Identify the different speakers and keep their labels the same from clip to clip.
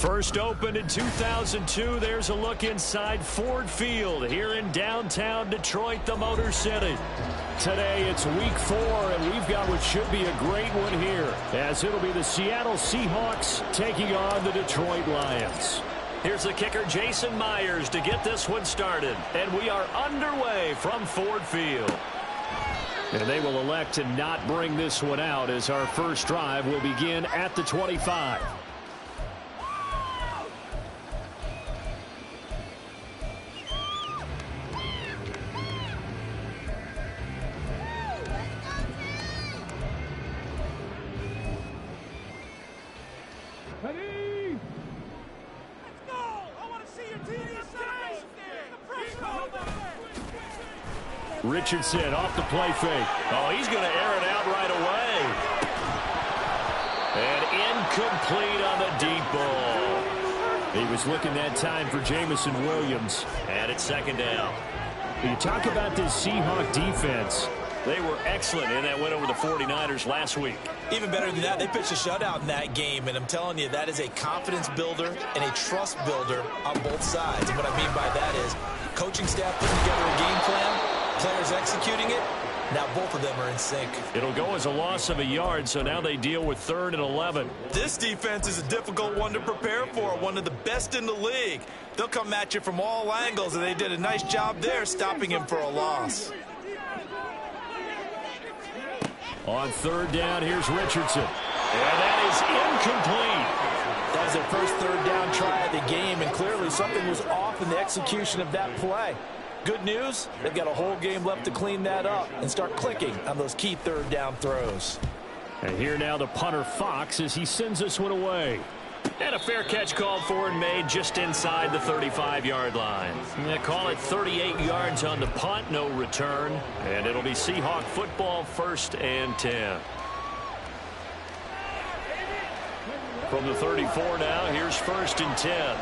Speaker 1: First opened in 2002, there's a look inside Ford Field here in downtown Detroit, the Motor City. Today it's week 4, and we've got what should be a great one here, as it'll be the Seattle Seahawks taking on the Detroit Lions. Here's the kicker, Jason Myers, to get this one started. And we are underway from Ford Field. And they will elect to not bring this one out, as our first drive will begin at the 25. Richardson off the play fake. Oh, he's going to air it out right away. And incomplete on the deep ball. He was looking that time for Jamison Williams. And it's second down. You talk about this Seahawk defense. They were excellent in that win over the 49ers last week.
Speaker 2: Even better than that, they pitched a shutout in that game, and I'm telling you, that is a confidence builder and a trust builder on both sides. And what I mean by that is coaching staff putting together a game plan, players executing it. Now both of them are in sync.
Speaker 1: It'll go as a loss of a yard, so now they deal with 3rd and 11.
Speaker 2: This defense is a difficult one to prepare for, one of the best in the league. They'll come at you from all angles, and they did a nice job there stopping him for a loss.
Speaker 1: On 3rd down, here's Richardson. And that is incomplete.
Speaker 3: That was their first 3rd down try of the game, and clearly something was off in the execution of that play. Good news, they've got a whole game left to clean that up and start clicking on those key 3rd down throws.
Speaker 1: And here now the punter Fox as he sends this one away. And a fair catch called for and made just inside the 35-yard line. They call it 38 yards on the punt, no return. And it'll be Seahawk football, 1st and 10. From the 34 now, here's 1st and 10.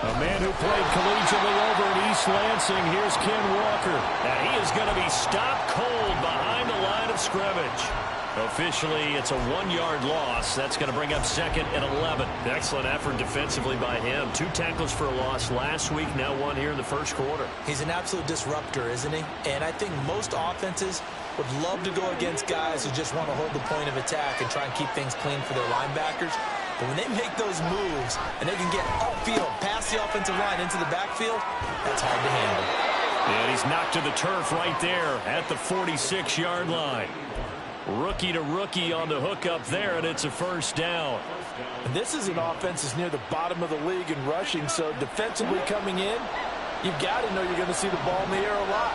Speaker 1: A man who played collegiately over at East Lansing, here's Ken Walker. Now he is going to be stopped cold behind the line of scrimmage. Officially, it's a 1-yard loss. That's going to bring up 2nd and 11. Excellent effort defensively by him. 2 tackles for a loss last week, now 1 here in the first quarter.
Speaker 2: He's an absolute disruptor, isn't he? And I think most offenses would love to go against guys who just want to hold the point of attack and try and keep things clean for their linebackers. But when they make those moves and they can get upfield, past the offensive line into the backfield, that's hard to handle.
Speaker 1: And he's knocked to the turf right there at the 46-yard line. Rookie to rookie on the hook up there, and it's a 1st down.
Speaker 3: And this is an offense that's near the bottom of the league in rushing, so defensively coming in, you've got to know you're going to see the ball in the air a lot.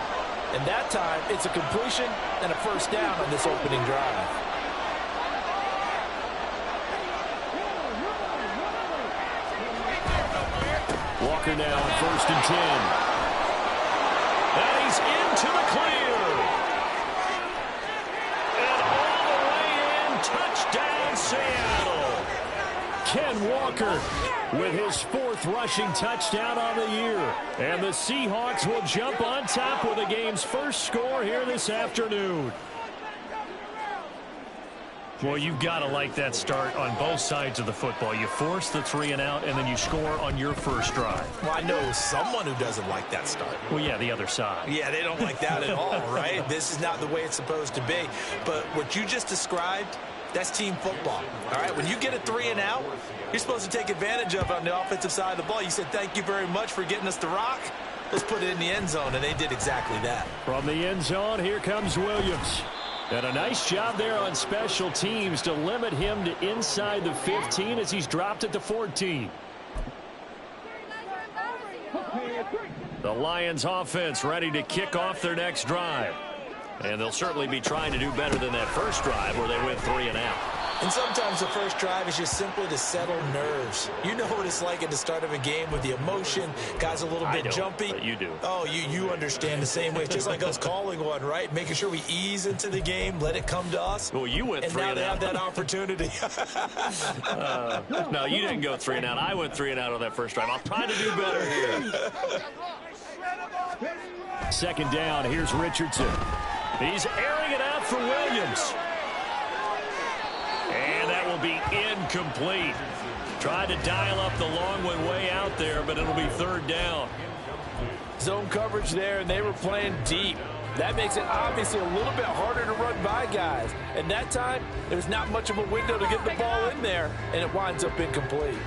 Speaker 3: And that time, it's a completion and a 1st down on this opening drive.
Speaker 1: Walker now on 1st and 10. And he's into the clear. And all the way in, touchdown Seattle. Ken Walker with his 4th rushing touchdown on the year. And the Seahawks will jump on top with the game's first score here this afternoon. Well, you've got to like that start on both sides of the football. You force the 3 and out, and then you score on your first drive.
Speaker 2: Well, I know someone who doesn't like that start.
Speaker 1: Well, yeah, the other side.
Speaker 2: Yeah, they don't like that at all, right? This is not the way it's supposed to be. But what you just described, that's team football, all right? When you get a 3 and out, you're supposed to take advantage of it on the offensive side of the ball. You said, thank you very much for getting us the rock. Let's put it in the end zone, and they did exactly that.
Speaker 1: From the end zone, here comes Williams. And a nice job there on special teams to limit him to inside the 15 as he's dropped at the 14. The Lions offense ready to kick off their next drive. And they'll certainly be trying to do better than that first drive where they went 3 and out.
Speaker 2: And sometimes the first drive is just simply to settle nerves. You know what it's like at the start of a game with the emotion. Guys a little bit jumpy.
Speaker 1: But you do.
Speaker 2: Oh, you understand the same way. It's just like us calling one, right? Making sure we ease into the game, let it come to us.
Speaker 1: Well, you went 3 and out.
Speaker 2: And now they have that opportunity.
Speaker 1: No, you didn't go 3 and out. I went 3 and out on that first drive. I'll try to do better here. 2nd down, here's Richardson. He's airing it out for Williams. incomplete. Tried to dial up the long one way out there, but it'll be third down.
Speaker 3: Zone coverage there, and they were playing deep. That makes it obviously a little bit harder to run by guys. And that time, there's not much of a window to get the ball in there, and it winds up incomplete.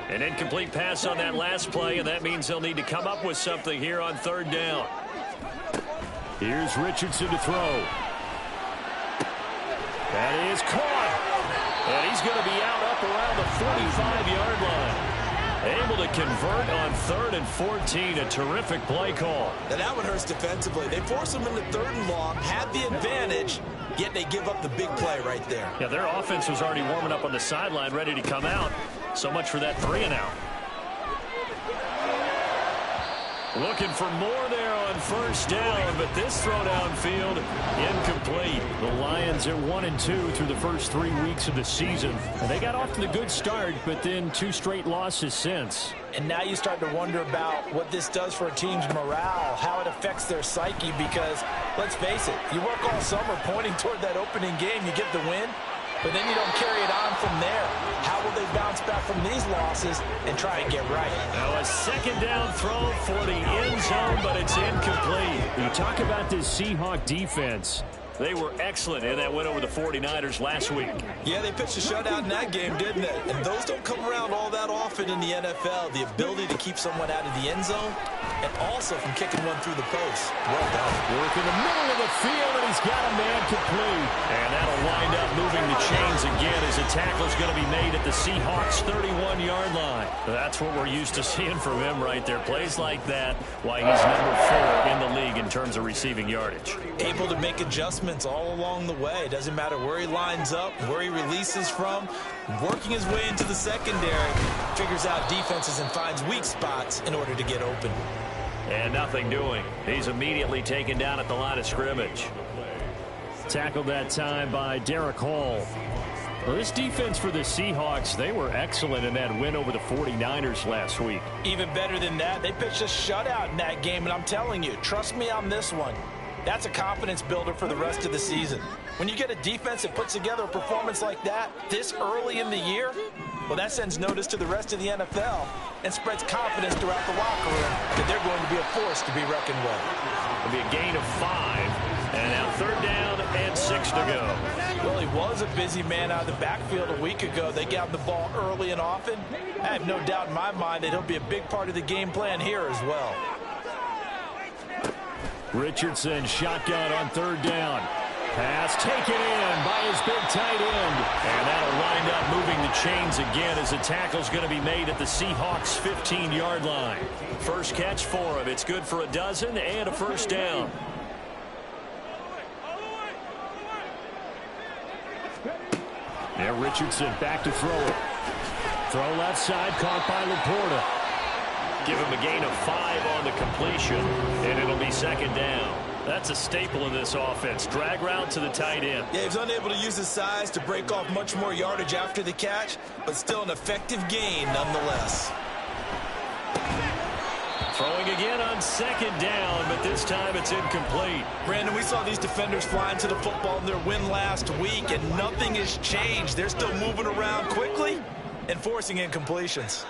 Speaker 1: An incomplete pass on that last play, and that means they'll need to come up with something here on third down. Here's Richardson to throw. That is caught. And he's going to be out up around the 45-yard line. Able to convert on 3rd and 14. A terrific play call.
Speaker 2: Now that one hurts defensively. They force them into 3rd and long, had the advantage, yet they give up the big play right there.
Speaker 1: Yeah, their offense was already warming up on the sideline, ready to come out. So much for that 3-and-out. Looking for more there on first down, but this throw downfield incomplete. The Lions are 1-2 through the first 3 weeks of the season. And they got off to the good start, but then 2 straight losses since.
Speaker 3: And now you start to wonder about what this does for a team's morale, how it affects their psyche, because, let's face it, you work all summer pointing toward that opening game, you get the win, but then you don't carry it on from there. How will they bounce back from these losses and try and get right?
Speaker 1: Now a second down throw for the end zone, but it's incomplete. You talk about this Seahawks defense. They were excellent in that win over the 49ers last week.
Speaker 2: Yeah, they pitched a shutout in that game, didn't they? And those don't come around all that often in the NFL. The ability to keep someone out of the end zone and also from kicking one through the post. Well done.
Speaker 1: Work in the middle of the field, and he's got a man complete. And that'll wind up moving the chains again as a tackle's going to be made at the Seahawks' 31-yard line. That's what we're used to seeing from him right there. Plays like that, why he's number 4 in the league in terms of receiving yardage.
Speaker 2: Able to make adjustments all along the way. It doesn't matter where he lines up, where he releases from, working his way into the secondary, figures out defenses and finds weak spots in order to get open.
Speaker 1: And nothing doing. He's immediately taken down at the line of scrimmage. Tackled that time by Derek Hall. Well, this defense for the Seahawks, they were excellent in that win over the 49ers last week.
Speaker 3: Even better than that, they pitched a shutout in that game, and I'm telling you, trust me on this one. That's a confidence builder for the rest of the season. When you get a defense that puts together a performance like that this early in the year, well, that sends notice to the rest of the NFL and spreads confidence throughout the locker room that they're going to be a force to be reckoned with.
Speaker 1: It'll be a gain of 5, and now 3rd down and 6 to go.
Speaker 3: Well, he was a busy man out of the backfield a week ago. They got him the ball early and often. I have no doubt in my mind that he'll be a big part of the game plan here as well.
Speaker 1: Richardson shotgun on 3rd down. Pass taken in by his big tight end. And that'll wind up moving the chains again as the tackle's going to be made at the Seahawks' 15-yard line. First catch for him. It's good for a dozen and a first down. Now Richardson back to throw it. Throw left side, caught by Laporta. Give him a gain of 5 on the completion, and it'll be 2nd down. That's a staple of this offense. Drag route to the tight end.
Speaker 2: Yeah, he was unable to use his size to break off much more yardage after the catch, but still an effective gain nonetheless.
Speaker 1: Throwing again on 2nd down, but this time it's incomplete.
Speaker 2: Brandon, we saw these defenders flying to the football in their win last week, and nothing has changed. They're still moving around quickly and forcing incompletions.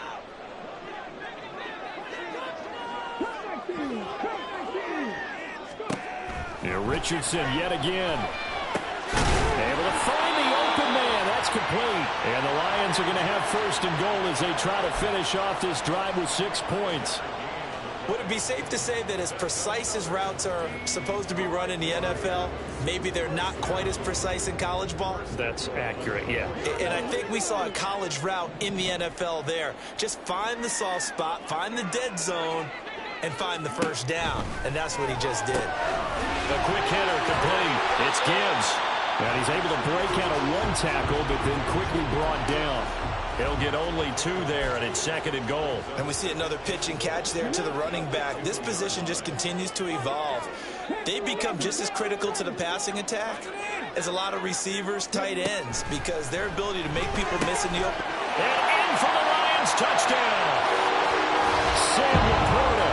Speaker 1: Here Richardson yet again. Able to find the open man. That's complete. And the Lions are going to have 1st and goal as they try to finish off this drive with 6 points.
Speaker 2: Would it be safe to say that as precise as routes are supposed to be run in the NFL, maybe they're not quite as precise in college ball?
Speaker 1: That's accurate, yeah.
Speaker 2: And I think we saw a college route in the NFL there. Just find the soft spot, find the dead zone, and find the first down. And that's what he just did.
Speaker 1: A quick hitter complete. It's Gibbs. And he's able to break out of 1 tackle, but then quickly brought down. He'll get only 2 there, and it's 2nd and goal.
Speaker 2: And we see another pitch and catch there to the running back. This position just continues to evolve. They become just as critical to the passing attack as a lot of receivers, tight ends, because their ability to make people miss in the open.
Speaker 1: And in for the Lions, touchdown. Sam Laporta,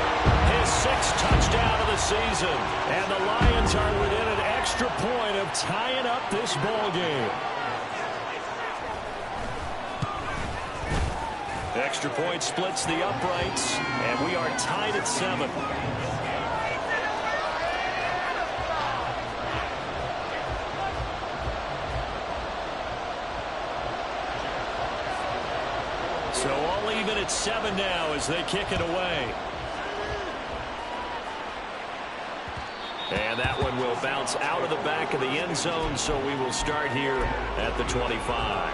Speaker 1: his 6th touchdown of the season. And the Lions are within an extra point of tying up this ball game. Extra point splits the uprights, and we are tied at 7. So all even at 7 now as they kick it away. And that one will bounce out of the back of the end zone, so we will start here at the 25.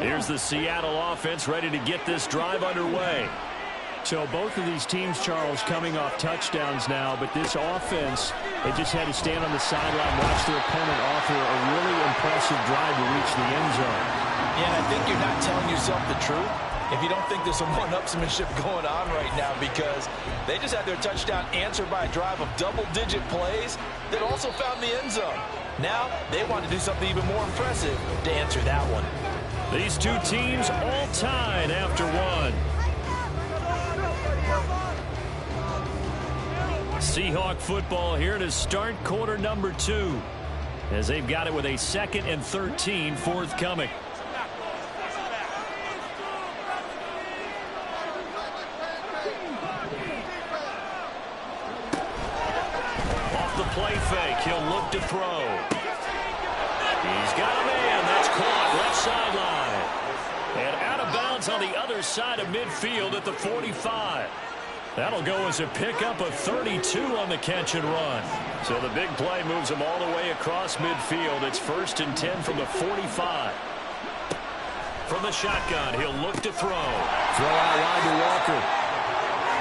Speaker 1: Here's the Seattle offense ready to get this drive underway.
Speaker 4: So both of these teams, Charles, coming off touchdowns now, but this offense, they just had to stand on the sideline, watch their opponent offer a really impressive drive to reach the end zone.
Speaker 3: Yeah, and I think you're not telling yourself the truth if you don't think there's some one-upsmanship going on right now, because they just had their touchdown answered by a drive of double-digit plays that also found the end zone. Now they want to do something even more impressive to answer that one.
Speaker 1: These two teams all tied after one. Seahawk football here to start quarter number 2, as they've got it with a 2nd and 13 forthcoming. Off the play fake, he'll look to throw. He's got a man. That's caught left sideline. And out of bounds on the other side of midfield at the 45. That'll go as a pickup of 32 on the catch and run. So the big play moves him all the way across midfield. It's 1st and 10 from the 45. From the shotgun, he'll look to throw.
Speaker 4: Throw out wide to Walker.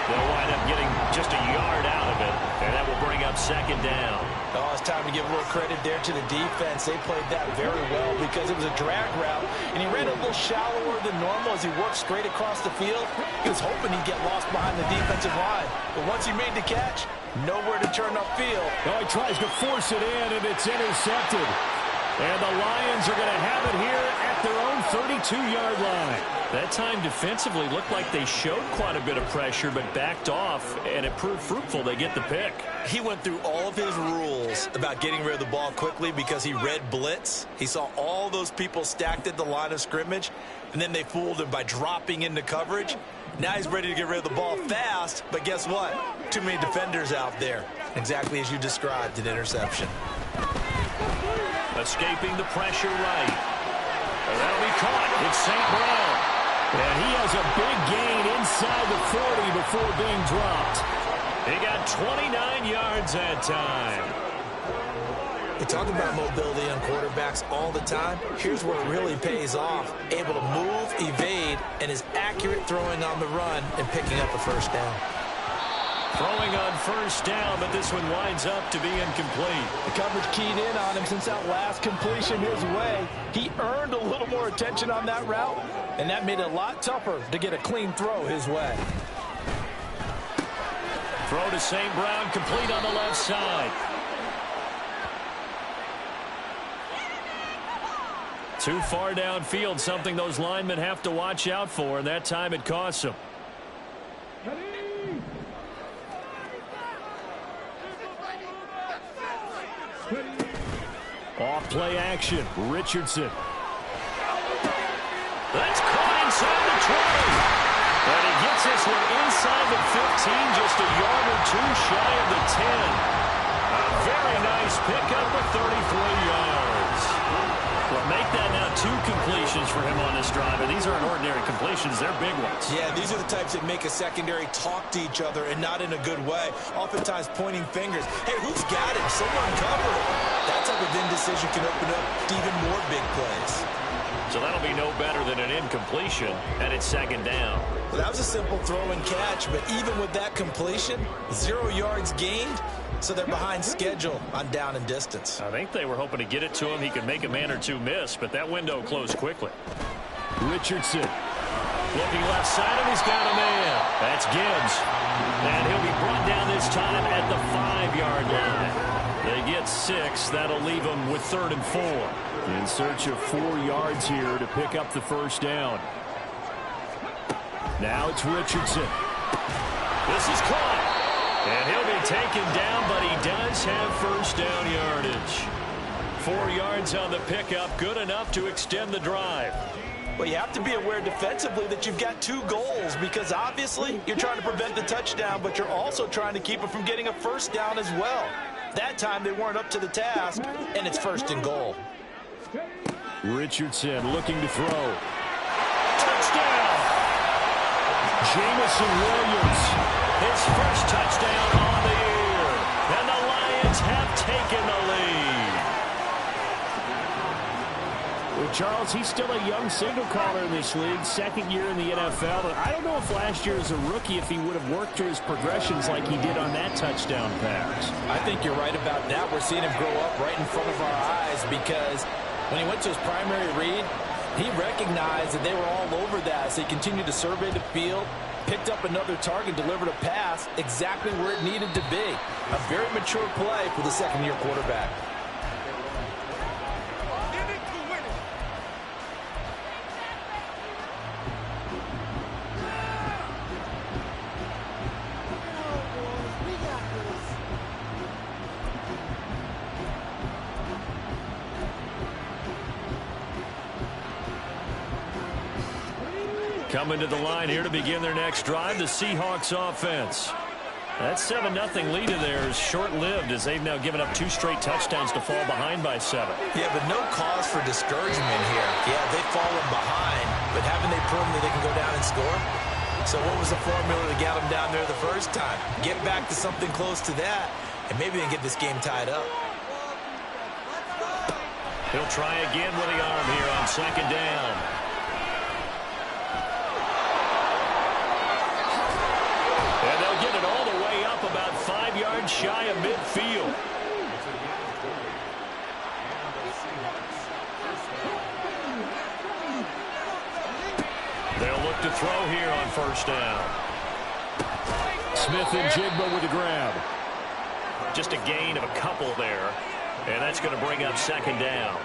Speaker 1: They'll wind up getting just a yard out of it, and that will bring up 2nd down.
Speaker 3: Oh, it's time to give a little credit there to the defense. They played that very well because it was a drag route, and he ran a little shallower than normal as he worked straight across the field. He was hoping he'd get lost behind the defensive line, but once he made the catch, nowhere to turn upfield.
Speaker 4: Oh, he tries to force it in, and it's intercepted. And the Lions are going to have it here at their own 32-yard line.
Speaker 1: That time defensively looked like they showed quite a bit of pressure but backed off, and it proved fruitful. They get the pick.
Speaker 2: He went through all of his rules about getting rid of the ball quickly because he read blitz. He saw all those people stacked at the line of scrimmage, and then they fooled him by dropping into coverage. Now he's ready to get rid of the ball fast, but guess what? Too many defenders out there. Exactly as you described, an interception.
Speaker 1: Escaping the pressure right. And that'll be caught. It's St. Brown. And he has a big gain inside the 40 before being dropped. He got 29 yards that time.
Speaker 2: We talk about mobility on quarterbacks all the time. Here's where it really pays off. Able to move, evade, and is accurate throwing on the run and picking up a 1st down.
Speaker 1: Throwing on 1st down, but this one winds up to be incomplete.
Speaker 3: The coverage keyed in on him since that last completion his way. He earned a little more attention on that route, and that made it a lot tougher to get a clean throw his way.
Speaker 1: Throw to St. Brown, complete on the left side. Too far downfield, something those linemen have to watch out for, and that time it costs them. Off play action, Richardson. That's caught inside the 20. And he gets this one inside the 15, just a yard or 2 shy of the 10. A very nice pickup of 33 yards. Well, make that now 2 completions for him on this drive, and these aren't ordinary completions. They're big ones.
Speaker 2: Yeah, these are the types that make a secondary talk to each other and not in a good way. Oftentimes pointing fingers. Hey, who's got him? Someone cover it. That type of indecision can open up to even more big plays.
Speaker 1: So that'll be no better than an incompletion, and it's 2nd down.
Speaker 2: Well, that was a simple throw and catch, but even with that completion, 0 yards gained, so they're behind schedule on down and distance.
Speaker 1: I think they were hoping to get it to him. He could make a man or 2 miss, but that window closed quickly. Richardson looking left side, and he's got a man. That's Gibbs. And he'll be brought down this time at the 5-yard line. They get 6. That'll leave them with 3rd and 4. In search of 4 yards here to pick up the 1st down. Now it's Richardson. This is caught. And he'll be taken down, but he does have 1st down yardage. 4 yards on the pickup. Good enough to extend the drive.
Speaker 3: Well, you have to be aware defensively that you've got 2 goals because obviously you're trying to prevent the touchdown, but you're also trying to keep it from getting a first down as well. That time they weren't up to the task, and it's 1st and goal.
Speaker 1: Richardson looking to throw. Touchdown! Jamison Williams, his first touchdown on the year. And the Lions have taken the lead.
Speaker 4: Well, Charles, he's still a young signal caller in this league, 2nd year in the NFL. And I don't know if last year as a rookie if he would have worked through his progressions like he did on that touchdown pass.
Speaker 3: I think you're right about that. We're seeing him grow up right in front of our eyes because when he went to his primary read, he recognized that they were all over that. So he continued to survey the field, picked up another target, delivered a pass exactly where it needed to be. A very mature play for the 2nd-year quarterback.
Speaker 1: Coming to the line here to begin their next drive, the Seahawks offense. That 7-0 lead of theirs short-lived as they've now given up 2 straight touchdowns to fall behind by 7.
Speaker 2: Yeah, but no cause for discouragement here. Yeah, they've fallen behind, but haven't they proven that they can go down and score? So what was the formula to get them down there the first time? Get back to something close to that, and maybe they can get this game tied up.
Speaker 1: He'll try again with the arm here on 2nd down. And they'll get it all the way up about 5 yards shy of midfield. They'll look to throw here on 1st down. Smith and Jigba with the grab. Just a gain of a couple there. And that's going to bring up 2nd down.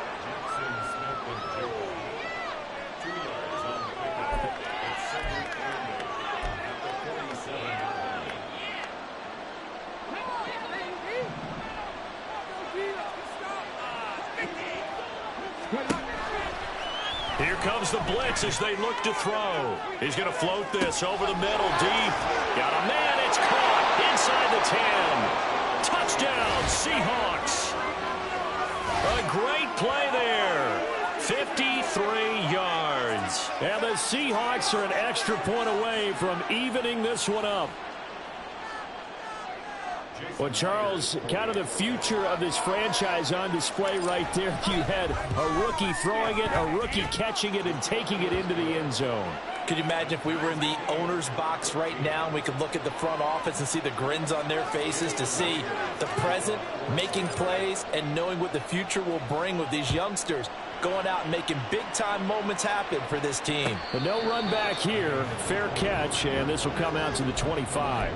Speaker 1: Here comes the blitz as they look to throw. He's going to float this over the middle deep. Got a man. It's caught inside the 10. Touchdown, Seahawks. A great play there. 53 yards. And the Seahawks are an extra point away from evening this one up. Well, Charles, kind of the future of this franchise on display right there. You had a rookie throwing it, a rookie catching it, and taking it into the end zone.
Speaker 3: Could you imagine if we were in the owner's box right now and we could look at the front office and see the grins on their faces to see the present making plays and knowing what the future will bring with these youngsters going out and making big-time moments happen for this team.
Speaker 4: But no run back here. Fair catch, and this will come out to the 25.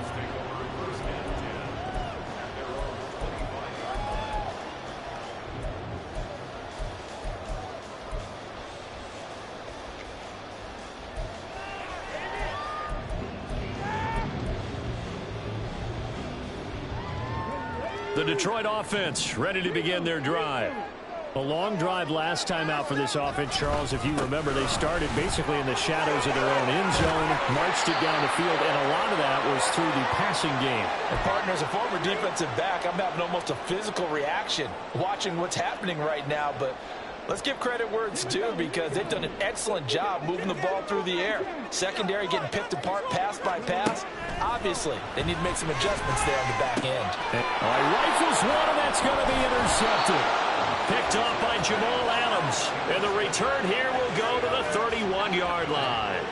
Speaker 1: The Detroit offense ready to begin their drive. A long drive last time out for this offense, Charles. If you remember, they started basically in the shadows of their own end zone, marched it down the field, and a lot of that was through the passing game.
Speaker 3: And partner, as a former defensive back, I'm having almost a physical reaction watching what's happening right now, but let's give credit where it's due because they've done an excellent job moving the ball through the air. Secondary getting picked apart pass by pass. Obviously, they need to make some adjustments there on the back end.
Speaker 1: All right, rifles one, and that's going to be intercepted. Picked off by Jamal Adams. And the return here will go to the 31-yard line.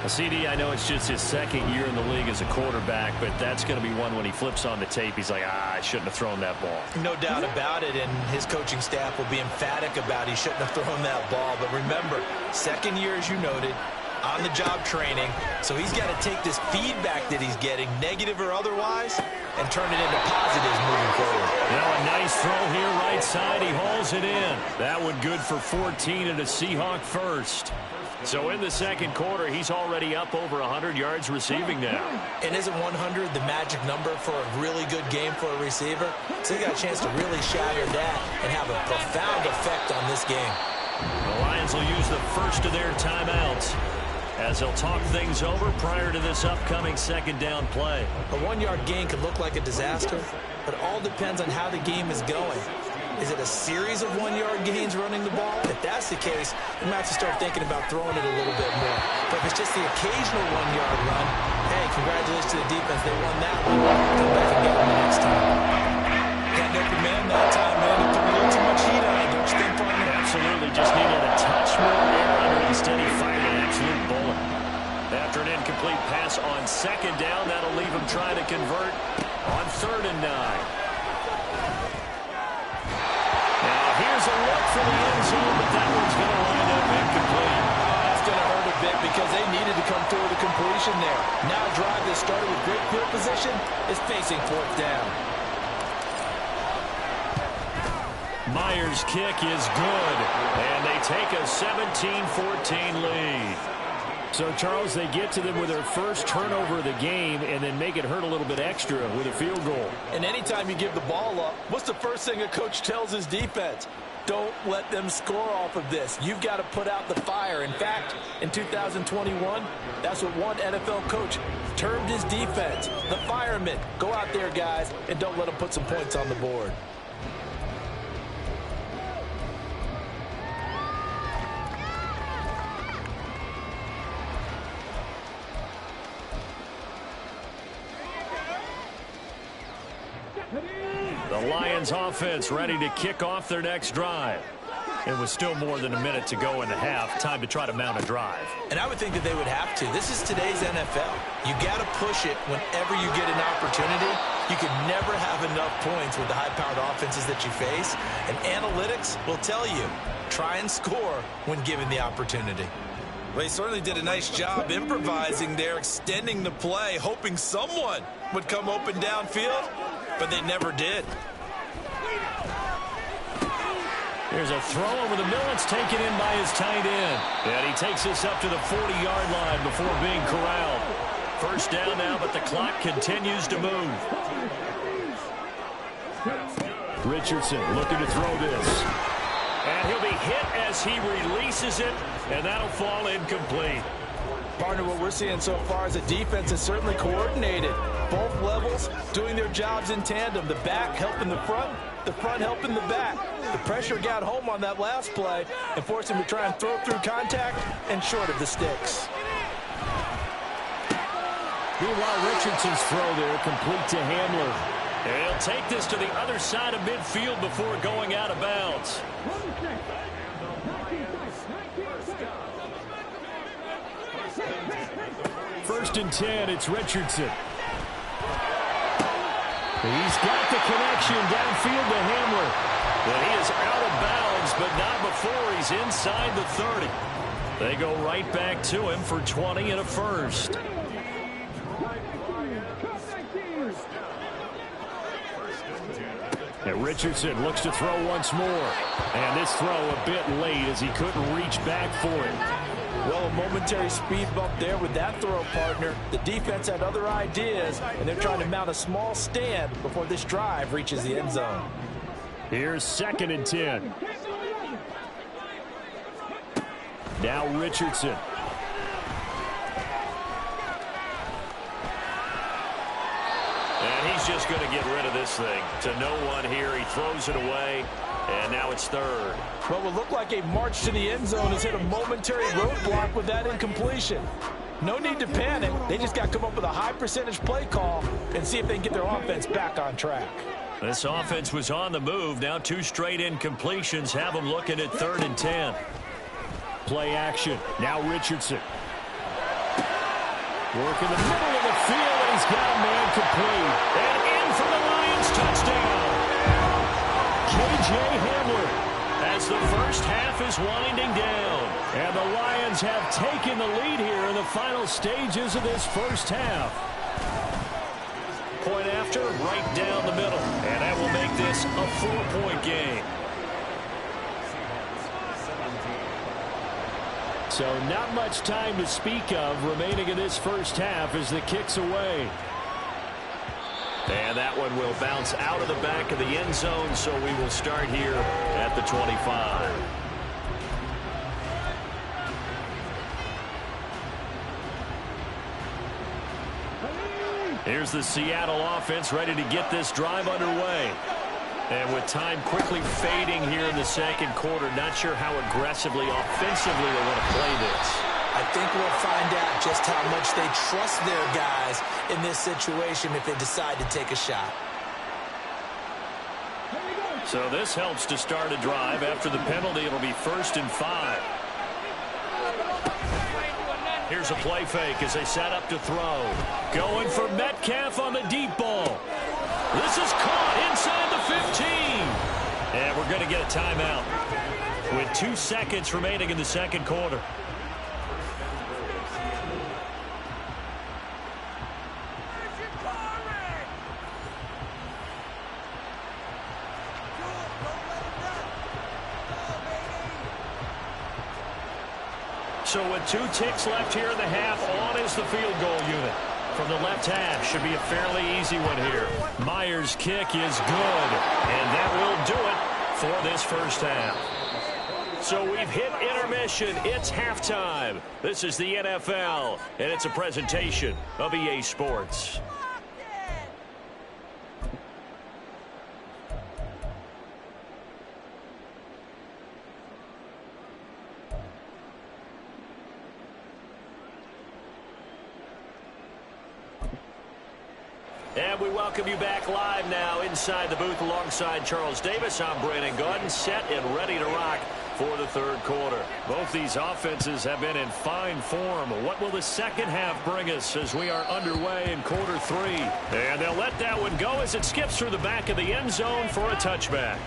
Speaker 1: CD, I know it's just his 2nd year in the league as a quarterback, but that's going to be one when he flips on the tape, he's like, I shouldn't have thrown that ball.
Speaker 2: No doubt about it, and his coaching staff will be emphatic about he shouldn't have thrown that ball. But remember, 2nd year, as you noted, on-the-job training, so he's got to take this feedback that he's getting, negative or otherwise, and turn it into positives moving forward.
Speaker 1: Now a nice throw here right side. He hauls it in. That one good for 14 and a Seahawk first. So in the second quarter, he's already up over 100 yards receiving now.
Speaker 2: And isn't 100 the magic number for a really good game for a receiver? So he got a chance to really shatter that and have a profound effect on this game.
Speaker 1: The Lions will use the first of their timeouts as they'll talk things over prior to this upcoming second down play.
Speaker 2: A 1-yard gain could look like a disaster, but it all depends on how the game is going. Is it a series of 1-yard gains running the ball? If that's the case, you might have to start thinking about throwing it a little bit more. But if it's just the occasional 1-yard run, hey, congratulations to the defense. They won that one. Come back and get them the next time. Got an open man that time, man. He put a little too much heat on it, don't you think, partner?
Speaker 1: Absolutely. Just needed a touch more air under it. Instead, he fired an absolute bullet. After an incomplete pass on second down, that'll leave him trying to convert on 3rd and 9. Here's a look for the end zone, but that one's going to wind up incomplete.
Speaker 3: That's going to hurt a bit because they needed to come through with a completion there. Now a drive that started with great field position is facing 4th down.
Speaker 1: Myers' kick is good, and they take a 17-14 lead.
Speaker 4: So, Charles, they get to them with their first turnover of the game and then make it hurt a little bit extra with a field goal.
Speaker 3: And anytime you give the ball up, what's the first thing a coach tells his defense? Don't let them score off of this. You've got to put out the fire. In fact, in 2021, that's what one NFL coach termed his defense, the firemen. Go out there, guys, and don't let them put some points on the board.
Speaker 1: The Lions offense ready to kick off their next drive. It was still more than a minute to go in the half. Time to try to mount a drive.
Speaker 2: And I would think that they would have to. This is today's NFL. You got to push it whenever you get an opportunity. You can never have enough points with the high-powered offenses that you face. And analytics will tell you, try and score when given the opportunity. Well, he certainly did a nice job improvising there, extending the play, hoping someone would come open downfield, but they never did.
Speaker 1: Here's a throw over the middle. It's taken in by his tight end. And he takes this up to the 40-yard line before being corralled. First down now, but the clock continues to move.
Speaker 4: Richardson looking to throw this.
Speaker 1: And he'll be hit as he releases it, and that'll fall incomplete.
Speaker 3: Partner, what we're seeing so far is a defense that's certainly coordinated. Both levels doing their jobs in tandem. The back helping the front helping the back. The pressure got home on that last play and forced him to try and throw through contact and short of the sticks.
Speaker 1: Meanwhile, Richardson's throw there complete to Hamler. And he'll take this to the other side of midfield before going out of bounds. First and 10, it's Richardson. He's got the connection downfield to Hamler. But he is out of bounds, but not before he's inside the 30. They go right back to him for 20 and a first. And Richardson looks to throw once more. And this throw a bit late as he couldn't reach back for it.
Speaker 3: Well, a momentary speed bump there with that throw, partner. The defense had other ideas, and they're trying to mount a small stand before this drive reaches the end zone.
Speaker 1: Here's 2nd and 10. Now Richardson. And he's just going to get rid of this thing. To no one here. He throws it away. And now it's 3rd.
Speaker 3: What would look like a march to the end zone has hit a momentary roadblock with that incompletion. No need to panic. They just got to come up with a high percentage play call and see if they can get their offense back on track.
Speaker 1: This offense was on the move. Now 2 straight incompletions have them looking at 3rd and 10. Play action. Now Richardson. Work in the middle of the field, and he's got a man complete. And in for the Lions touchdown. J.J. Hamler as the first half is winding down. And the Lions have taken the lead here in the final stages of this first half. Point after, right down the middle. And that will make this a 4-point game. So not much time to speak of remaining in this first half as the kick's away.
Speaker 4: And that one will bounce out of the back of the end zone, so we will start here at the 25. Here's the Seattle offense ready to get this drive underway. And with time quickly fading here in the second quarter, not sure how aggressively, offensively they want to play this.
Speaker 2: I think we'll find out just how much they trust their guys in this situation if they decide to take a shot.
Speaker 1: So this helps to start a drive. After the penalty, it'll be 1st and 5. Here's a play fake as they set up to throw. Going for Metcalf on the deep ball. This is caught inside the 15. And we're going to get a timeout with 2 seconds remaining in the second quarter. So with 2 ticks left here in the half, on is the field goal unit. From the left half, should be a fairly easy one here. Myers' kick is good, and that will do it for this first half. So we've hit intermission. It's halftime. This is the NFL, and it's a presentation of EA Sports. And we welcome you back live now inside the booth alongside Charles Davis. I'm Brandon Gaudin, set and ready to rock for the third quarter. Both these offenses have been in fine form. What will the second half bring us as we are underway in quarter 3? And they'll let that one go as it skips through the back of the end zone for a touchback.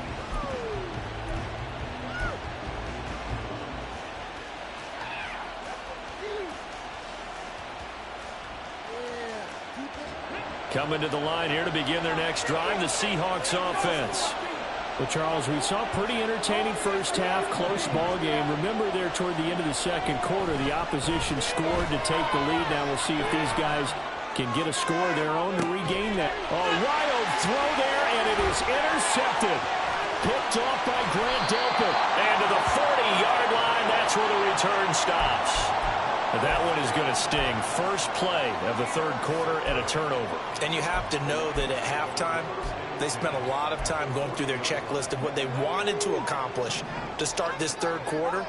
Speaker 1: Coming to the line here to begin their next drive, the Seahawks offense. Well, Charles, we saw a pretty entertaining first half, close ball game. Remember there toward the end of the second quarter, the opposition scored to take the lead. Now we'll see if these guys can get a score of their own to regain that. A wild throw there, and it is intercepted. Picked off by Grant Delpit. And to the 40-yard line, that's where the return stops. That one is going to sting. First play of the third quarter and a turnover.
Speaker 2: And you have to know that at halftime, they spent a lot of time going through their checklist of what they wanted to accomplish to start this third quarter.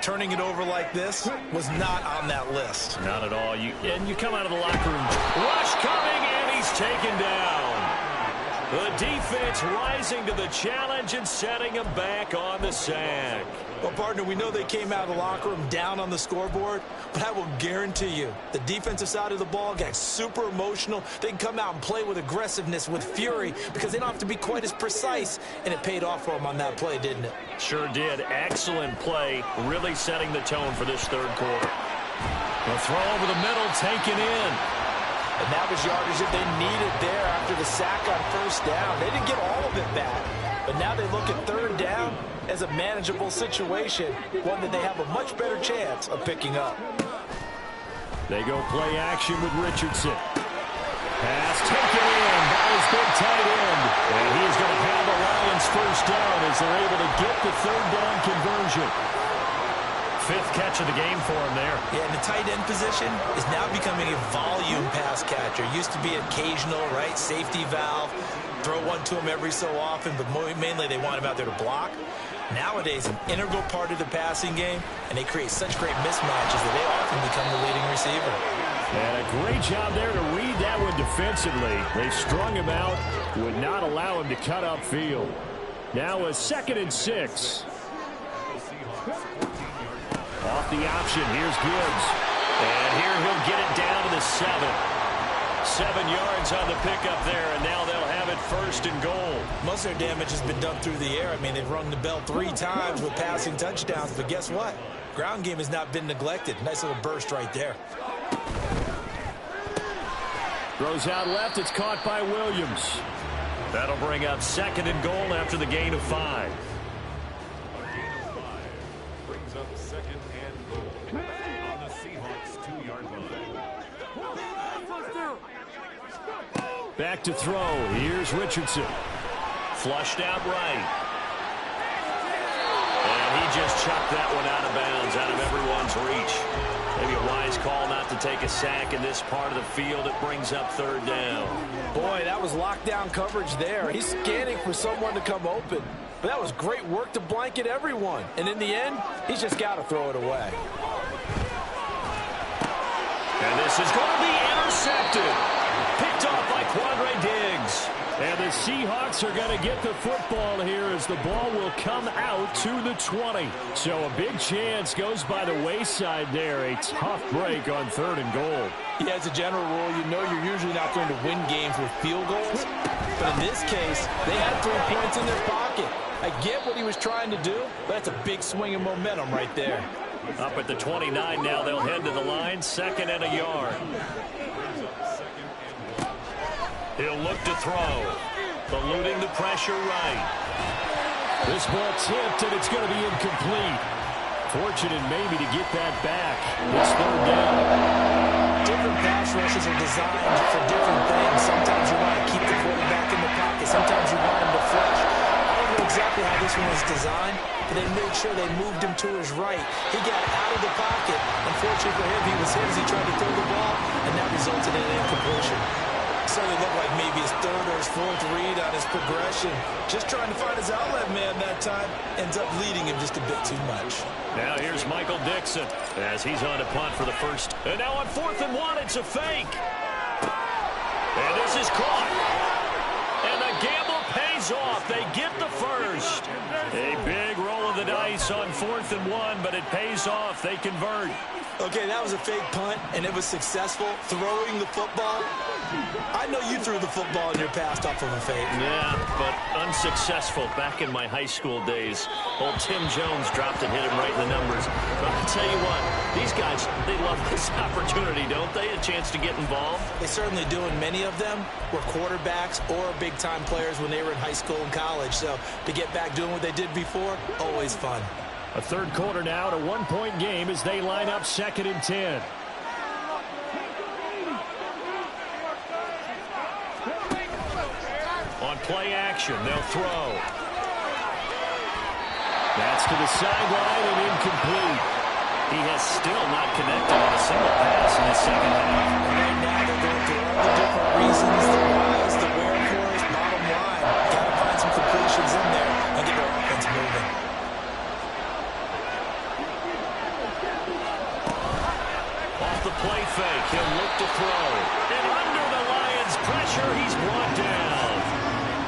Speaker 2: Turning it over like this was not on that list.
Speaker 1: Not at all. And you come out of the locker room. Rush coming, and he's taken down. The defense rising to the challenge and setting him back on the sack.
Speaker 2: Well, partner, we know they came out of the locker room down on the scoreboard, but I will guarantee you the defensive side of the ball got super emotional. They can come out and play with aggressiveness, with fury, because they don't have to be quite as precise, and it paid off for them on that play, didn't it?
Speaker 1: Sure did. Excellent play, really setting the tone for this third quarter. The throw over the middle, taken in.
Speaker 2: And that was yardage that they needed there after the sack on first down. They didn't get all of it back, but now they look at third down as a manageable situation, one that they have a much better chance of picking up.
Speaker 1: They go play action with Richardson. Pass taken in by his big tight end. And he's going to have the Lions first down as they're able to get the third down conversion. 5th catch of the game for him there.
Speaker 2: Yeah, and the tight end position is now becoming a volume pass catcher. Used to be occasional, right? Safety valve. Throw one to him every so often, but mainly they want him out there to block. Nowadays, an integral part of the passing game, and they create such great mismatches that they often become the leading receiver.
Speaker 1: And a great job there to read that one defensively. They strung him out, would not allow him to cut upfield. Now a 2nd and 6. Off the option, here's Gibbs. And here he'll get it down to the 7. 7 yards on the pickup there, and now they'll have it 1st and goal.
Speaker 2: Most of their damage has been done through the air. I mean, they've rung the bell 3 times with passing touchdowns, but guess what? Ground game has not been neglected. Nice little burst right there.
Speaker 1: Throws out left, it's caught by Williams. That'll bring up 2nd and goal after the gain of 5.
Speaker 5: Brings up 2nd and goal.
Speaker 1: Back to throw. Here's Richardson. Flushed out right. And he just chucked that one out of bounds, out of everyone's reach. Maybe a wise call not to take a sack in this part of the field. It brings up third down.
Speaker 3: Boy, that was lockdown coverage there. He's scanning for someone to come open. But that was great work to blanket everyone. And in the end, he's just got to throw it away.
Speaker 1: And this is going to be intercepted. Picked off by Quandre Diggs.
Speaker 4: And the Seahawks are going to get the football here as the ball will come out to the 20. So a big chance goes by the wayside there. A tough break on 3rd and goal.
Speaker 3: Yeah, as a general rule, you know you're usually not going to win games with field goals. But in this case, they had 3 points in their pocket. I get what he was trying to do, but that's a big swing of momentum right there.
Speaker 1: Up at the 29 now, they'll head to the line, 2nd and a yard. He'll look to throw. Eluding the pressure right.
Speaker 4: This ball tipped, and it's going to be incomplete. Fortunate maybe to get that back. It's 3rd down.
Speaker 2: Different pass rushes are designed for different things. Sometimes you want to keep the quarterback in the pocket. Sometimes you want him to flash. I don't know exactly how this one was designed, but they made sure they moved him to his right. He got out of the pocket. Unfortunately for him, he was hit as he tried to throw the ball, and that resulted in an incompletion. Certainly looked like maybe his 3rd or his 4th read on his progression. Just trying to find his outlet man that time. Ends up leading him just a bit too much.
Speaker 1: Now here's Michael Dixon as he's on to punt for the first. And now on 4th and 1, it's a fake. And this is caught. And the gamble pays off. They get the first. A big roll of the dice on 4th and 1, but it pays off. They convert.
Speaker 2: Okay, that was a fake punt, and it was successful. Throwing the football. I know you threw the football in your past off of a fake.
Speaker 1: Yeah, but unsuccessful back in my high school days. Old Tim Jones dropped and hit him right in the numbers. But I'll tell you what, these guys, they love this opportunity, don't they? A chance to get involved.
Speaker 2: They certainly do, and many of them were quarterbacks or big-time players when they were in high school and college. So to get back doing what they did before, always fun.
Speaker 4: A 3rd quarter now, a 1-point game as they line up 2nd and 10.
Speaker 1: On play action, they'll throw. That's to the sideline and incomplete. He has still not connected on a single pass in the 2nd half.
Speaker 2: Right now they're going through all the different reasons, the whys, the wherefores, bottom line. Got to find some completions in there and get their offense moving.
Speaker 1: Off the play fake, he'll look to throw. And under the Lions' pressure, he's brought down.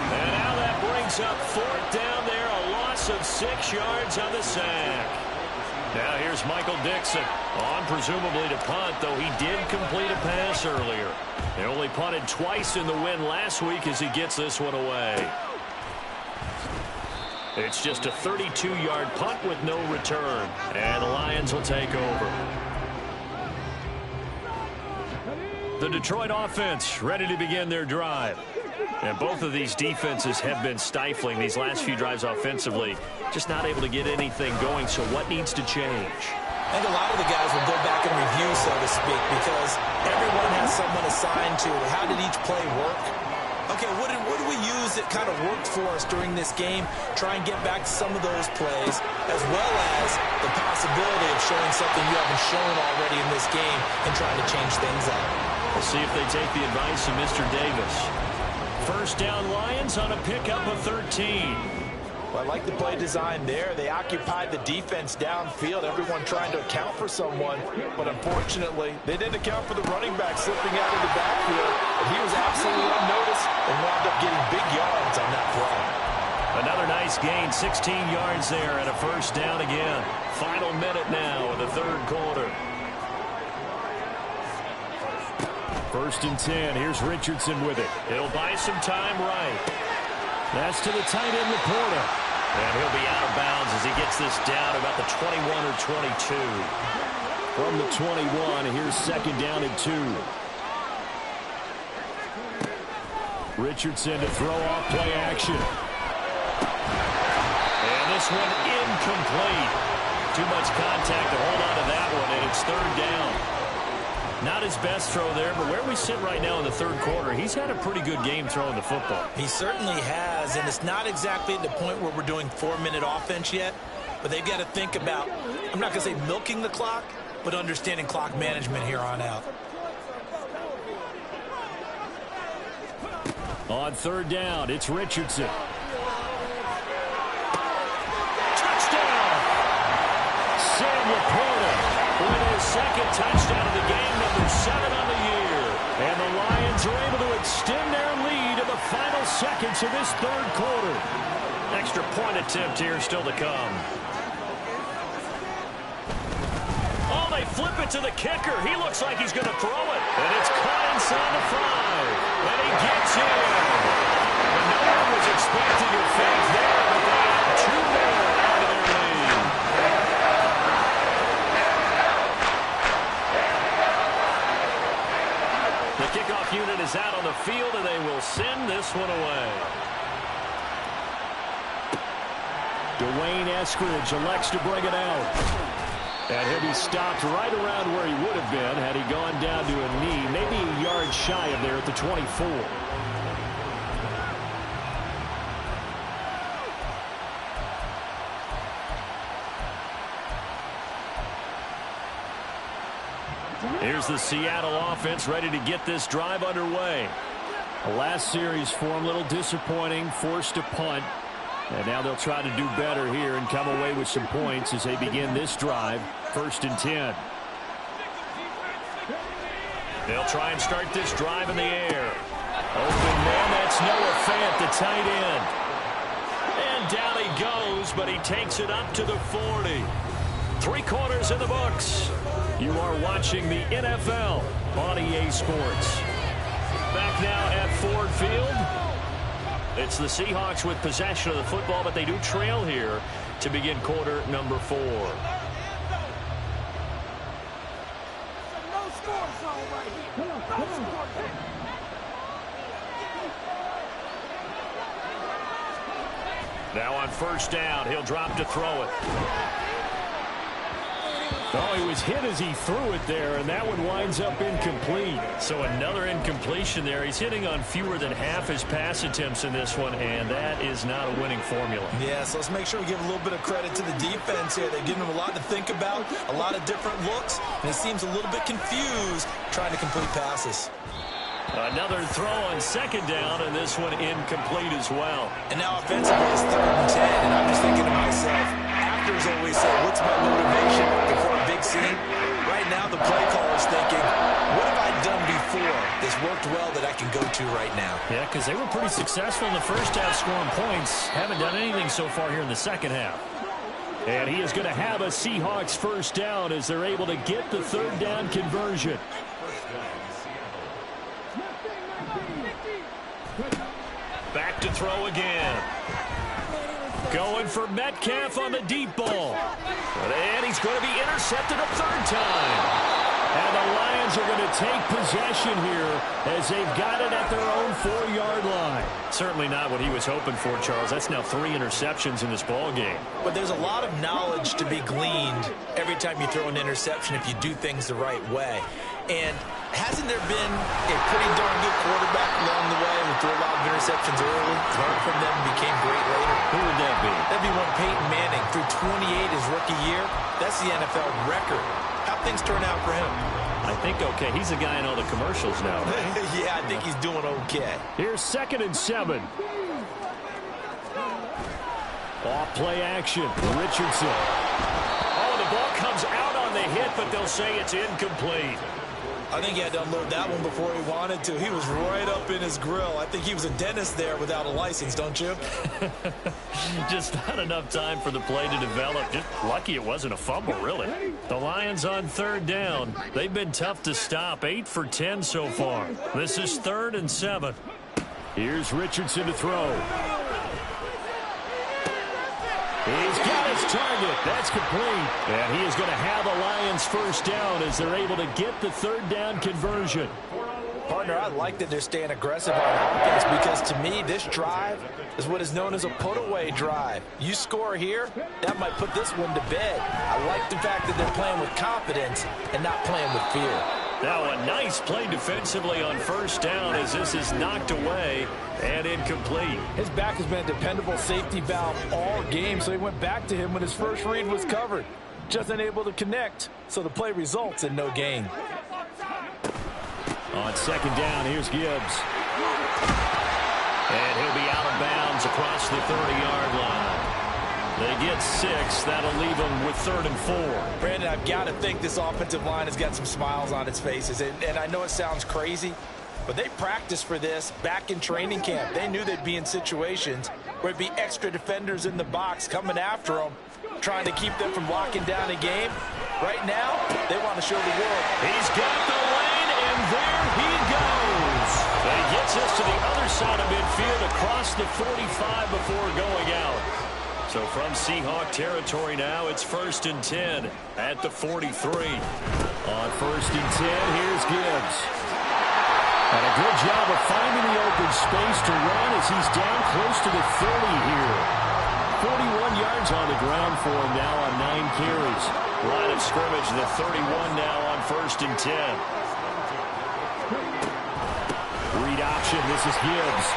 Speaker 1: And now that brings up 4th down there, a loss of 6 yards on the sack. Now here's Michael Dixon on presumably to punt, though he did complete a pass earlier. They only punted twice in the win last week as he gets this one away. It's just a 32-yard punt with no return. And the Lions will take over. The Detroit offense ready to begin their drive. And both of these defenses have been stifling these last few drives offensively. Just not able to get anything going, so what needs to change?
Speaker 2: I think a lot of the guys will go back and review, so to speak, because everyone has someone assigned to how did each play work. Okay, what did we use that kind of worked for us during this game? Try and get back to some of those plays, as well as the possibility of showing something you haven't shown already in this game and trying to change things up.
Speaker 1: We'll see if they take the advice of Mr. Davis. First down Lions on a pickup of 13.
Speaker 3: Well, I like the play design there. They occupied the defense downfield, everyone trying to account for someone. But unfortunately, they didn't account for the running back slipping out of the backfield. And he was absolutely unnoticed and wound up getting big yards on that play.
Speaker 1: Another nice gain, 16 yards there and a first down again. Final minute now of the 3rd quarter.
Speaker 4: 1st and 10. Here's Richardson with it.
Speaker 1: He'll buy some time right.
Speaker 4: That's to the tight end, Laporta.
Speaker 1: And he'll be out of bounds as he gets this down about the 21 or 22.
Speaker 4: From the 21, here's 2nd down and 2. Richardson to throw off play action.
Speaker 1: And this one incomplete. Too much contact to hold on to that one, and it's 3rd down. Not his best throw there, but where we sit right now in the third quarter, he's had a pretty good game throwing the football.
Speaker 2: He certainly has, and it's not exactly at the point where we're doing 4-minute offense yet, but they've got to think about, I'm not going to say milking the clock, but understanding clock management here on out.
Speaker 1: On third down, it's Richardson. Sam Laporta with his second touchdown of the game, number 7 on the year. And the Lions are able to extend their lead in the final seconds of this third quarter. Extra point attempt here still to come. Oh, they flip it to the kicker. He looks like he's going to throw it. And it's caught inside the 5. And he gets in. And no one was expecting a fake there, but they have 2 more out of their lead. The kickoff unit is out on the field, and they will send this one away. Dwayne Eskridge elects to bring it out. And he'll be stopped right around where he would have been had he gone down to a knee, maybe a yard shy of there at the 24. Here's the Seattle offense ready to get this drive underway. The last series for him, a little disappointing, forced to punt. And now they'll try to do better here and come away with some points as they begin this drive, 1st and 10. They'll try and start this drive in the air. Open man, that's Noah Fant, the tight end. And down he goes, but he takes it up to the 40. 3 quarters in the books. You are watching the NFL on EA Sports. Back now at Ford Field. It's the Seahawks with possession of the football, but they do trail here to begin quarter number 4. Now on first down, he'll drop to throw it. Oh, he was hit as he threw it there, and that one winds up incomplete. So another incompletion there. He's hitting on fewer than half his pass attempts in this one, and that is not a winning formula.
Speaker 2: Yeah, so let's make sure we give a little bit of credit to the defense here. They've given him a lot to think about, a lot of different looks, and he seems a little bit confused trying to complete passes.
Speaker 1: Another throw on second down, and this one incomplete as well.
Speaker 2: And now offensively it's 3rd and 10, and I'm just thinking to myself, actors always say, what's my motivation before a big scene? Right now the play caller's thinking, what have I done before that's worked well that I can go to right now?
Speaker 1: Yeah, because they were pretty successful in the first half scoring points. Haven't done anything so far here in the second half. And he is going to have a Seahawks first down as they're able to get the 3rd down conversion. Back to throw again. Going for Metcalf on the deep ball. And he's going to be intercepted a 3rd time. And the Lions are going to take possession here as they've got it at their own 4-yard line. Certainly not what he was hoping for, Charles. That's now 3 interceptions in this ball game.
Speaker 2: But there's a lot of knowledge to be gleaned every time you throw an interception if you do things the right way. And hasn't there been a pretty darn good quarterback along the way who threw a lot of interceptions early, learned from them, and became great later?
Speaker 1: Who would that be?
Speaker 2: That'd be one Peyton Manning. Threw 28 his rookie year. That's the NFL record. How'd things turn out for him?
Speaker 1: I think okay. He's the guy in all the commercials now, right?
Speaker 2: Yeah, I think he's doing okay.
Speaker 1: Here's 2nd and 7. Off play action. Richardson. Oh, the ball comes out on the hit, but they'll say it's incomplete.
Speaker 2: I think he had to unload that one before he wanted to. He was right up in his grill. I think he was a dentist there without a license, don't you?
Speaker 1: Just not enough time for the play to develop. Just lucky it wasn't a fumble, really. The Lions on 3rd down. They've been tough to stop. 8 for 10 so far. This is 3rd and 7. Here's Richardson to throw. He's got his target. That's complete. And he is going to have the Lions first down as they're able to get the 3rd down conversion.
Speaker 2: Partner, I like that they're staying aggressive on offense because to me, this drive is what is known as a put-away drive. You score here, that might put this one to bed. I like the fact that they're playing with confidence and not playing with fear.
Speaker 1: Now a nice play defensively on first down as this is knocked away and incomplete.
Speaker 3: His back has been a dependable safety valve all game, so he went back to him when his first read was covered. Just unable to connect, so the play results in no gain.
Speaker 1: On second down, here's Gibbs. And he'll be out of bounds across the 30-yard line. They get 6. That'll leave them with 3rd and 4.
Speaker 2: Brandon, I've got to think this offensive line has got some smiles on its faces. And I know it sounds crazy, but they practiced for this back in training camp. They knew they'd be in situations where it'd be extra defenders in the box coming after them, trying to keep them from locking down a game. Right now, they want to show the world.
Speaker 1: He's got the lane, and there he goes. And he gets us to the other side of midfield across the 45 before going out. So from Seahawk territory now, it's 1st and 10 at the 43. On 1st and 10, here's Gibbs. And a good job of finding the open space to run as he's down close to the 30 here. 41 yards on the ground for him now on 9 carries. Line of scrimmage, the 31 now on 1st and 10. Read option, this is Gibbs.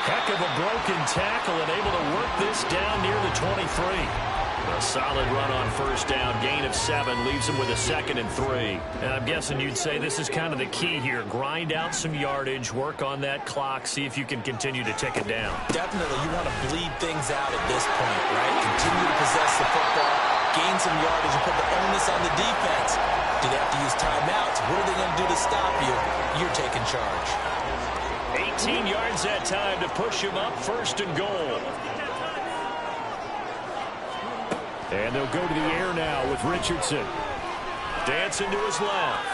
Speaker 1: Heck of a broken tackle and able to work this down near the 23. A solid run on first down, gain of 7, leaves him with a 2nd and 3. And I'm guessing you'd say this is kind of the key here. Grind out some yardage, work on that clock, see if you can continue to tick it down.
Speaker 2: Definitely, you want to bleed things out at this point, right? Continue to possess the football, gain some yardage, and put the onus on the defense. Do they have to use timeouts? What are they going to do to stop you? You're taking charge.
Speaker 1: 18 yards that time to push him up, 1st and goal. And they'll go to the air now with Richardson. Dancing to his left.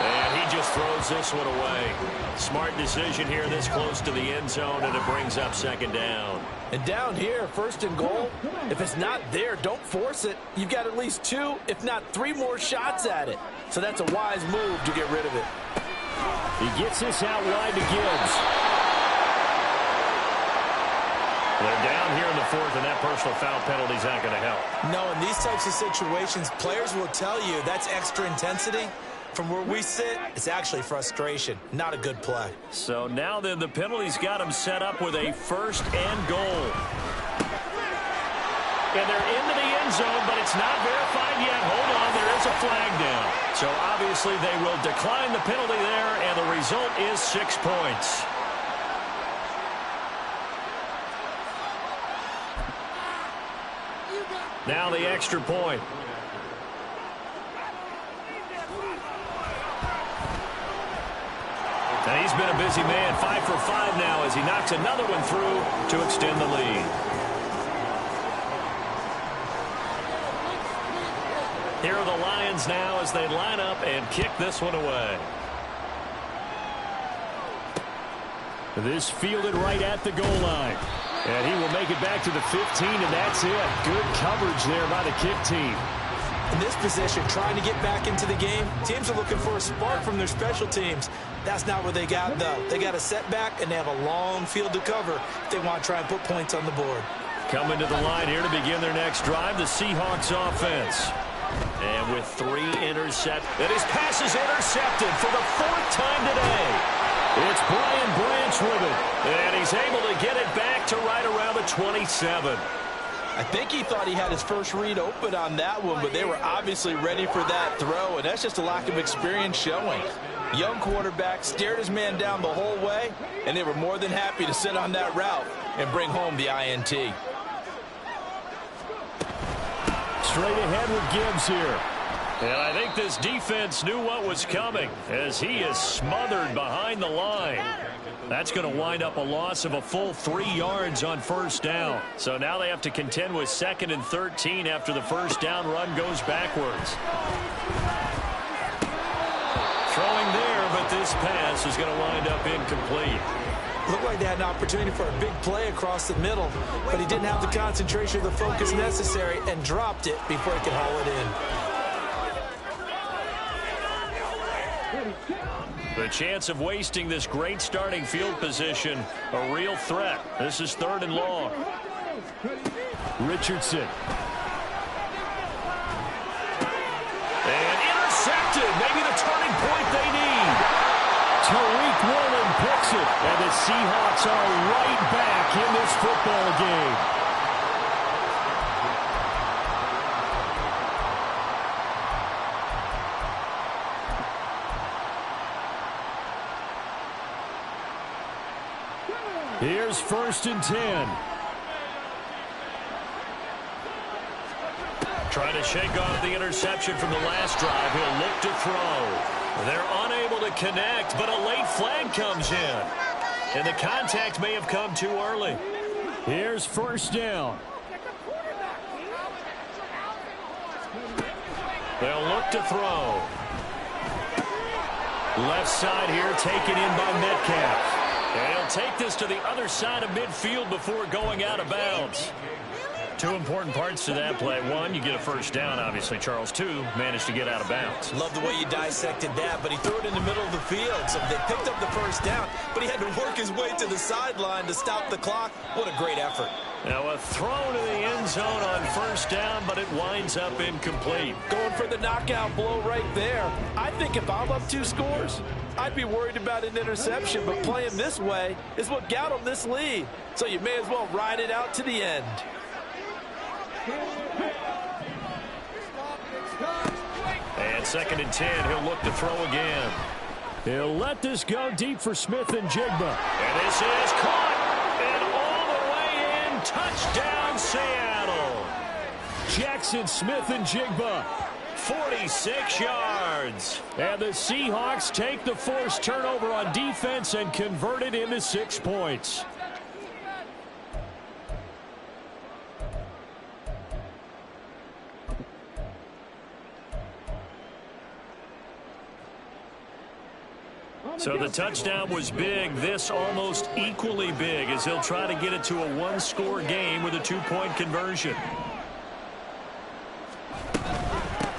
Speaker 1: And he just throws this one away. Smart decision here this close to the end zone, and it brings up 2nd down.
Speaker 3: And down here, 1st and goal, if it's not there, don't force it. You've got at least 2, if not 3 more shots at it. So that's a wise move to get rid of it.
Speaker 1: He gets this out wide to Gibbs. They're down here in the 4th, and that personal foul penalty is not going to help.
Speaker 2: No, in these types of situations, players will tell you that's extra intensity. From where we sit, it's actually frustration. Not a good play.
Speaker 1: So now then, the penalty's got him set up with a 1st and goal. And they're into the end zone, but it's not verified yet. Hold on, there is a flag down. So obviously they will decline the penalty there, and the result is 6 points. Now the extra point. And he's been a busy man, 5 for 5 now as he knocks another one through to extend the lead. Here are the Lions now as they line up and kick this one away. This fielded right at the goal line. And he will make it back to the 15, and that's it. Good coverage there by the kick team.
Speaker 2: In this position, trying to get back into the game, teams are looking for a spark from their special teams. That's not what they got, though. They got a setback, and they have a long field to cover if they want to try and put points on the board.
Speaker 1: Coming to the line here to begin their next drive, the Seahawks offense. And with 3 interceptions, and his pass is intercepted for the 4th time today. It's Brian Branch with it, and he's able to get it back to right around the 27.
Speaker 3: I think he thought he had his first read open on that one, but they were obviously ready for that throw, and that's just a lack of experience showing. Young quarterback stared his man down the whole way, and they were more than happy to sit on that route and bring home the INT.
Speaker 1: Straight ahead with Gibbs here. And I think this defense knew what was coming as he is smothered behind the line. That's going to wind up a loss of a full 3 yards on first down. So now they have to contend with 2nd and 13 after the first down run goes backwards. Throwing there, but this pass is going to wind up incomplete.
Speaker 2: Looked like they had an opportunity for a big play across the middle, but he didn't have the concentration or the focus necessary and dropped it before he could haul it in.
Speaker 1: The chance of wasting this great starting field position, a real threat. This is 3rd and long. Richardson. And intercepted. Maybe turning point they need. Tariq Woolen picks it, and the Seahawks are right back in this football game. Here's 1st and 10. Trying to shake off the interception from the last drive. He'll look to throw. They're unable to connect, but a late flag comes in. And the contact may have come too early. Here's 1st down. They'll look to throw. Left side here taken in by Metcalf. And he'll take this to the other side of midfield before going out of bounds. Two important parts to that play. One, you get a 1st down, obviously. Charles, 2, managed to get out of bounds.
Speaker 2: Love the way you dissected that, but he threw it in the middle of the field. So they picked up the 1st down, but he had to work his way to the sideline to stop the clock. What a great effort.
Speaker 1: Now a throw to the end zone on 1st down, but it winds up incomplete.
Speaker 3: Going for the knockout blow right there. I think if I'm up 2 scores, I'd be worried about an interception, but playing this way is what got him this lead. So you may as well ride it out to the end.
Speaker 1: And 2nd and 10, he'll look to throw again. He'll let this go deep for Smith and Jigba. And this is caught. And all the way in. Touchdown, Seattle. Jackson Smith and Jigba. 46 yards. And the Seahawks take the forced turnover on defense and convert it into 6 points. So the touchdown was big. This almost equally big as he'll try to get it to a 1-score game with a 2-point conversion.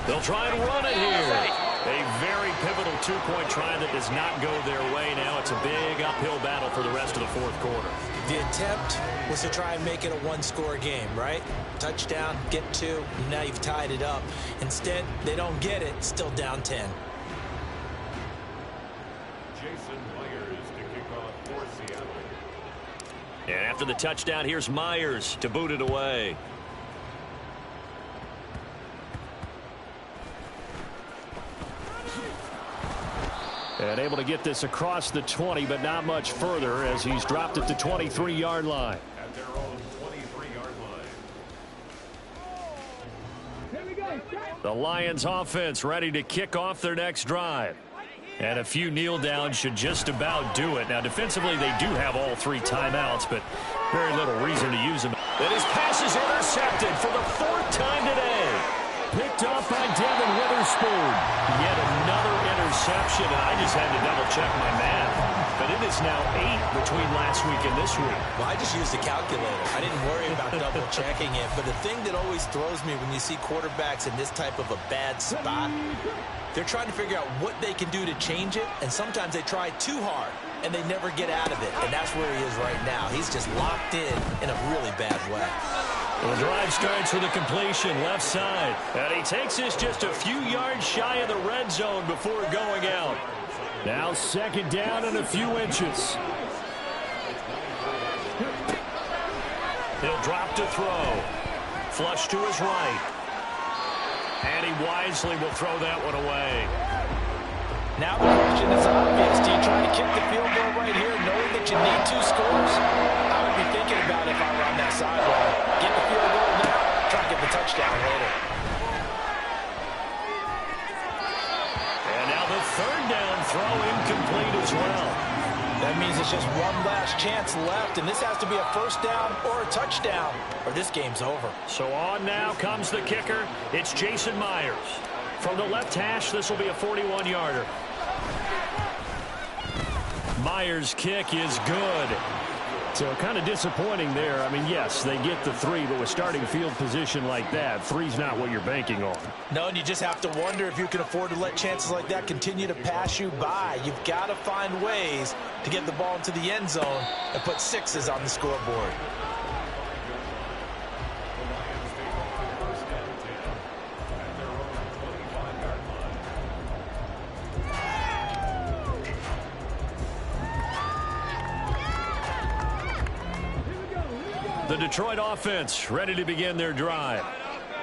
Speaker 1: They'll try and run it here. A very pivotal 2-point try that does not go their way. Now it's a big uphill battle for the rest of the 4th quarter.
Speaker 2: The attempt was to try and make it a 1-score game, right? Touchdown, get 2, and now you've tied it up. Instead, they don't get it, still down 10.
Speaker 1: And after the touchdown, here's Myers to boot it away. And able to get this across the 20, but not much further as he's dropped at the 23-yard line.
Speaker 5: At their own 23-yard line.
Speaker 1: The Lions offense ready to kick off their next drive. And a few kneel downs should just about do it. Now, defensively, they do have all 3 timeouts, but very little reason to use them. And his pass is intercepted for the 4th time today. Picked off by Devin Witherspoon. Yet another interception, and I just had to double-check my math. But it is now 8 between last week and this week.
Speaker 2: Well, I just used a calculator. I didn't worry about double-checking it. But the thing that always throws me when you see quarterbacks in this type of a bad spot, they're trying to figure out what they can do to change it, and sometimes they try too hard, and they never get out of it. And that's where he is right now. He's just locked in a really bad way.
Speaker 1: The drive starts with a completion left side. And he takes this just a few yards shy of the red zone before going out. Now 2nd down and a few inches. He'll drop to throw. Flush to his right. And he wisely will throw that one away.
Speaker 3: Now the question is obvious. Do you try to kick the field goal right here knowing that you need 2 scores? I would be thinking about it if I were on that sideline. Get the field goal now. Try to get the touchdown later.
Speaker 1: And now the 3rd down throw incomplete as well.
Speaker 3: That means it's just one last chance left, and this has to be a 1st down or a touchdown, or this game's over.
Speaker 1: So on now comes the kicker. It's Jason Myers. From the left hash, this will be a 41-yarder. Myers' kick is good. So kind of disappointing there. I mean, yes, they get the 3, but with starting field position like that, 3's not what you're banking on.
Speaker 3: No, and you just have to wonder if you can afford to let chances like that continue to pass you by. You've got to find ways to get the ball into the end zone and put 6s on the scoreboard.
Speaker 1: The Detroit offense ready to begin their drive.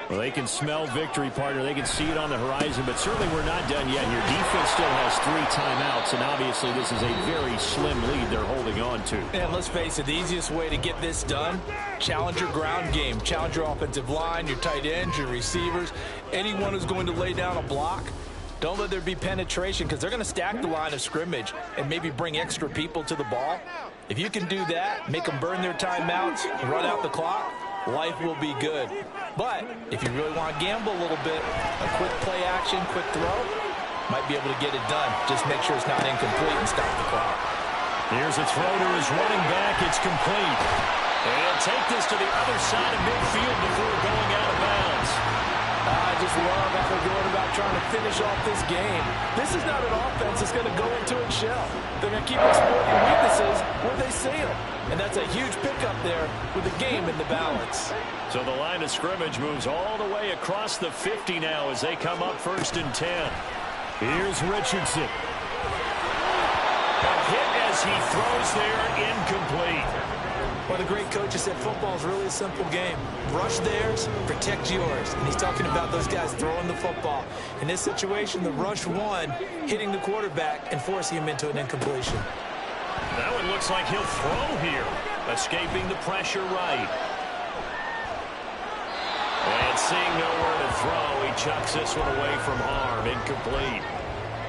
Speaker 1: Well, they can smell victory, partner. They can see it on the horizon, but certainly we're not done yet here. Defense still has 3 timeouts, and obviously this is a very slim lead they're holding on to.
Speaker 3: And let's face it, the easiest way to get this done, challenge your ground game. Challenge your offensive line, your tight ends, your receivers, anyone who's going to lay down a block. Don't let there be penetration because they're going to stack the line of scrimmage and maybe bring extra people to the ball. If you can do that, make them burn their timeouts, run out the clock, life will be good. But if you really want to gamble a little bit, a quick play action, quick throw, might be able to get it done. Just make sure it's not incomplete and stop the clock.
Speaker 1: Here's a throw to his running back. It's complete. And he'll take this to the other side of midfield before going out of bounds.
Speaker 3: I just love how they're going about trying to finish off this game. This is not an offense that's going to go into its shell. They're going to keep exploiting weaknesses where they see them. And that's a huge pickup there with the game in the balance.
Speaker 1: So the line of scrimmage moves all the way across the 50 now as they come up 1st and 10. Here's Richardson. A hit as he throws there, incomplete.
Speaker 2: Well, the great coach has said football is really a simple game. Rush theirs, protect yours. And he's talking about those guys throwing the football. In this situation, the rush won, hitting the quarterback and forcing him into an incompletion.
Speaker 1: That one looks like he'll throw here. Escaping the pressure right. And seeing nowhere to throw, he chucks this one away from harm. Incomplete.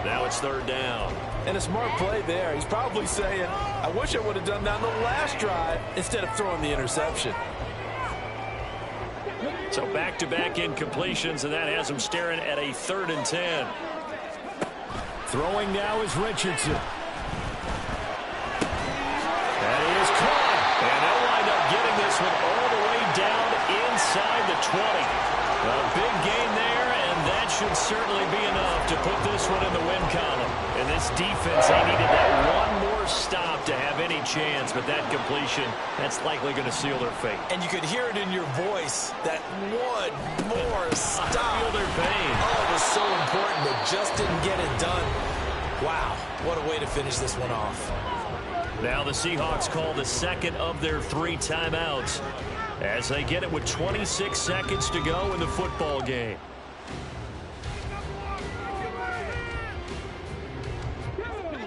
Speaker 1: Now it's 3rd down.
Speaker 3: And a smart play there. He's probably saying, I wish I would have done that on the last drive instead of throwing the interception.
Speaker 1: So back-to-back incompletions, and that has him staring at a 3rd and 10. Throwing now is Richardson. And he is caught. And they'll wind up getting this one all the way down inside the 20. A big gain there, and that should certainly be enough to put this one in the win column. And this defense, they needed that one more stop to have any chance, but that completion, that's likely going to seal their fate.
Speaker 2: And you could hear it in your voice, that one more stop.
Speaker 1: I feel their pain.
Speaker 2: Oh, it was so important. They just didn't get it done. Wow, what a way to finish this one off.
Speaker 1: Now the Seahawks call the 2nd of their 3 timeouts as they get it with 26 seconds to go in the football game.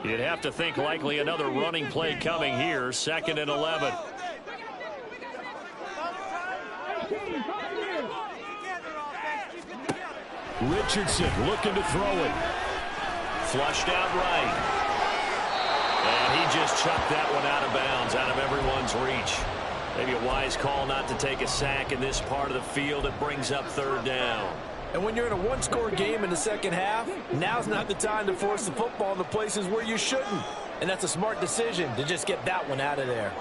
Speaker 1: You'd have to think likely another running play coming here. 2nd and 11. Richardson looking to throw it. Flushed out right. And he just chucked that one out of bounds, out of everyone's reach. Maybe a wise call not to take a sack in this part of the field. It brings up 3rd down.
Speaker 3: And when you're in a one-score game in the second half, now's not the time to force the football in the places where you shouldn't. And that's a smart decision to just get that one out of there.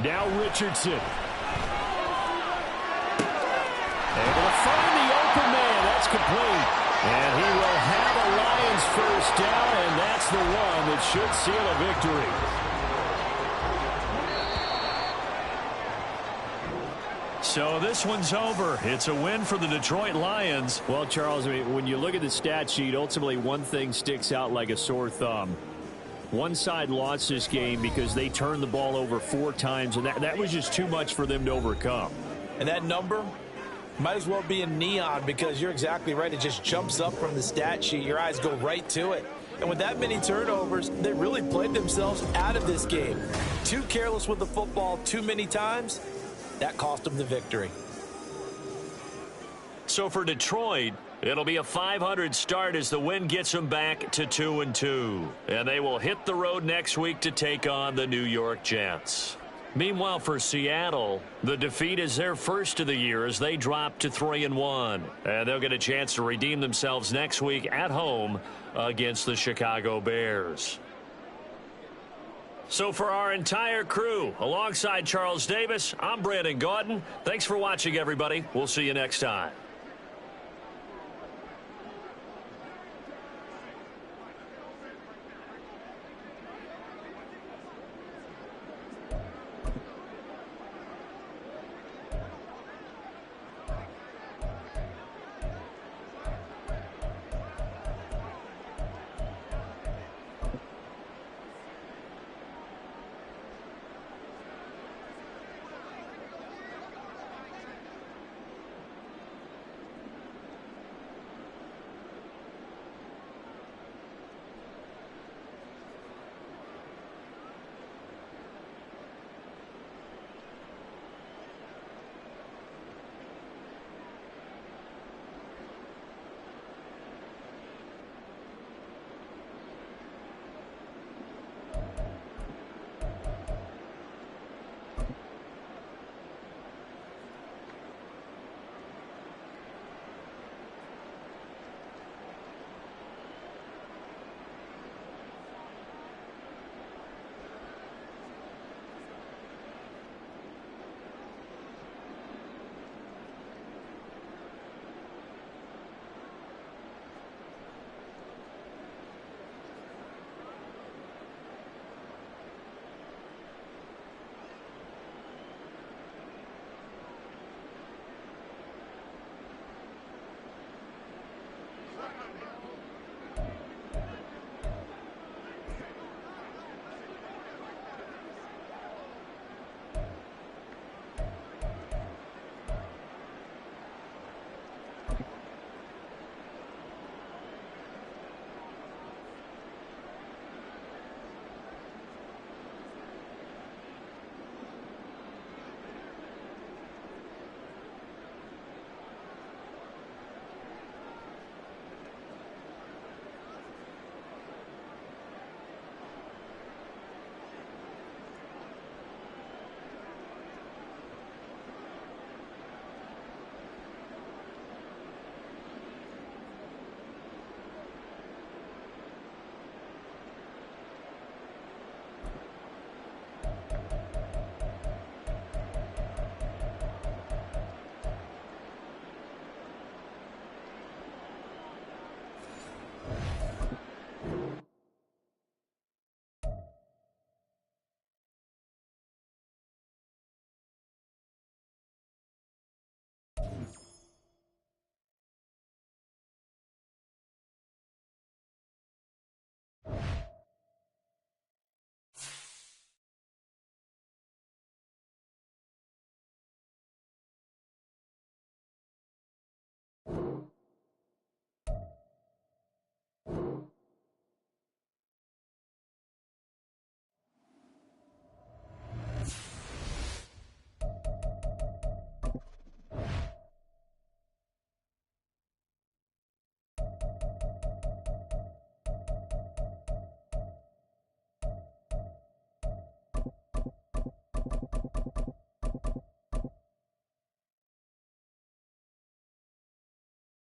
Speaker 1: Now Richardson. Able to find the open man. That's complete. And he will have a Lions 1st down, and that's the one that should seal a victory. So this one's over. It's a win for the Detroit Lions.
Speaker 4: Well, Charles, I mean, when you look at the stat sheet, ultimately one thing sticks out like a sore thumb. One side lost this game because they turned the ball over 4 times, and that was just too much for them to overcome.
Speaker 3: And that number might as well be in neon because you're exactly right. It just jumps up from the stat sheet. Your eyes go right to it. And with that many turnovers, they really played themselves out of this game. Too careless with the football too many times. That cost them the victory.
Speaker 1: So for Detroit, it'll be a 500 start as the win gets them back to 2-2. And they will hit the road next week to take on the New York Jets. Meanwhile, for Seattle, the defeat is their first of the year as they drop to 3-1. And they'll get a chance to redeem themselves next week at home against the Chicago Bears. So for our entire crew, alongside Charles Davis, I'm Brandon Gaudin. Thanks for watching, everybody. We'll see you next time.